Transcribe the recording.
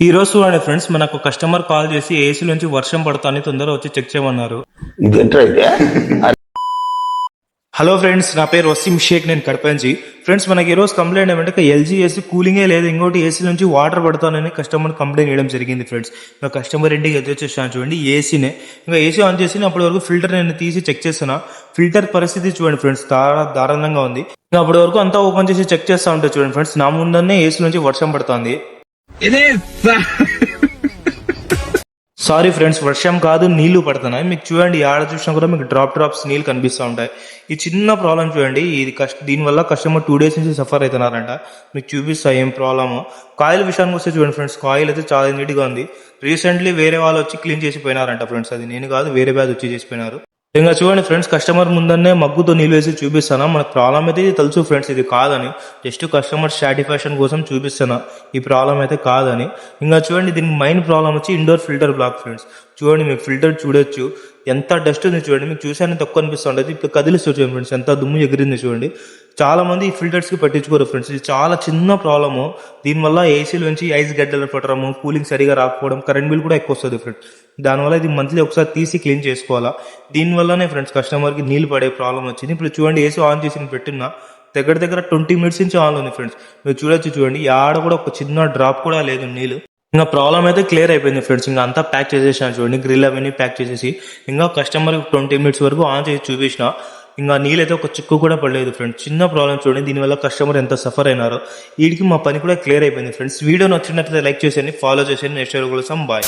ఈ రోజు చూడండి ఫ్రెండ్స్, మనకు కస్టమర్ కాల్ చేసి ఏసీ నుంచి వర్షం పడుతుంది, తొందరగా వచ్చి చెక్ చేయమన్నారు. హలో ఫ్రెండ్స్, నా పేరు వసీం షేక్, నేను కడపంచి. ఫ్రెండ్స్, మనకి ఈ రోజు కంప్లైంట్ ఏమంటే ఎల్జీ ఏసీ కూలింగే లేదు, ఇంకోటి ఏసీ నుంచి వాటర్ పడతానని కస్టమర్ కంప్లైంట్ చేయడం జరిగింది. ఫ్రెండ్స్, ఇంకా కస్టమర్ ఇంటికి వచ్చేసాను చూడండి, ఏసీనే. ఇంకా ఏసీ ఆన్ చేసి అప్పటి వరకు ఫిల్టర్ నేను తీసి చెక్ చేస్తున్నా. ఫిల్టర్ పరిస్థితి చూడండి ఫ్రెండ్స్, దారుణంగా ఉంది. ఇంకా అప్పటి వరకు అంతా ఓపెన్ చేసి చెక్ చేస్తా ఉంటా చూడండి ఫ్రెండ్స్, నా ముందనే ఏసీ నుంచి వర్షం పడుతుంది. సారీ ఫ్రెండ్స్, వర్షం కాదు, నీళ్లు పడుతున్నాయి. మీకు చూడండి, ఆడ చూసినా కూడా మీకు డ్రాప్స్ నీళ్ళు కనిపిస్తూ ఉంటాయి. ఈ చిన్న ప్రాబ్లం చూడండి, ఇది దీనివల్ల కస్టమర్ 2 days నుంచి సఫర్ అవుతున్నారంట. మీకు చూపిస్తా ఏం ప్రాబ్లమో. కాయిల్ విషయానికి వస్తే చూడండి ఫ్రెండ్స్, కాయిల్ అయితే చాలా నీట్గా ఉంది. రీసెంట్లీ వేరే వాళ్ళు వచ్చి క్లీన్ చేసి పోయినారంట ఫ్రెండ్స్, అది నేను కాదు, వేరే బ్యాచ్ వచ్చి చేసిపోయినారు. ఇంకా చూడండి ఫ్రెండ్స్, కస్టమర్ ముందనే మగ్గుతో నీళ్ళు వేసి చూపిస్తాను. మనకు ప్రాబ్లం అయితే ఇది తెలుసు ఫ్రెండ్స్, ఇది కాదని, జస్ట్ కస్టమర్ సాటిస్ఫాక్షన్ కోసం చూపిస్తాను, ఈ ప్రాబ్లం అయితే కాదని. ఇంకా చూడండి, దీనికి మెయిన్ ప్రాబ్లం వచ్చి ఇండోర్ ఫిల్టర్ బ్లాక్ ఫ్రెండ్స్. చూడండి, మీకు ఫిల్టర్ చూడొచ్చు, ఎంత డస్ట్ ఉంది చూడండి. మీకు చూసాను తక్కువ అనిపిస్తుంది, ఇప్పుడు కదిలిస్తూ చూడండి ఫ్రెండ్స్, ఎంత దుమ్ము ఎగిరింది చూడండి. చాలా మంది ఈ ఫిల్టర్స్కి పట్టించుకోరు ఫ్రెండ్స్, ఇది చాలా చిన్న ప్రాబ్లము. దీనివల్ల ఏసీలో నుంచి ఐస్ గడ్డలు పట్టడము, కూలింగ్ సరిగా రాకపోవడం, కరెంట్ బిల్ కూడా ఎక్కువ వస్తుంది ఫ్రెండ్స్. దానివల్ల ఇది మంత్లీ ఒకసారి తీసి క్లీన్ చేసుకోవాలా. దీనివల్లనే ఫ్రెండ్స్ కస్టమర్కి నీళ్ళు పడే ప్రాబ్లం వచ్చింది. ఇప్పుడు చూడండి, ఏసీ ఆన్ చేసి పెట్టిన దగ్గర 20 minutes నుంచి ఆన్ ఉంది ఫ్రెండ్స్. మీరు చూడండి, ఆడ కూడా ఒక చిన్న డ్రాప్ కూడా లేదు నీళ్ళు. ఇంకా ప్రాబ్లం అయితే క్లియర్ అయిపోయింది ఫ్రెండ్స్. ఇంకా అంతా ప్యాక్ చేసేసాను చూడండి, గ్రిల్ అవన్నీ ప్యాక్ చేసేసి. ఇంకా కస్టమర్ 20 minutes వరకు ఆన్ చేసి చూపించిన, ఇంకా నీళ్ళైతే ఒక చుక్కు కూడా పడలేదు ఫ్రెండ్స్. చిన్న ప్రాబ్లం చూడండి, దీనివల్ల కస్టమర్ ఎంత సఫర్ అయినారో. వీడికి మా పని కూడా క్లియర్ అయిపోయింది ఫ్రెండ్స్. వీడియో నచ్చినట్లయితే లైక్ చేసేయండి, ఫాలో చేసేయండి. నెక్స్ట్ వీడియో కోసం బాయ్.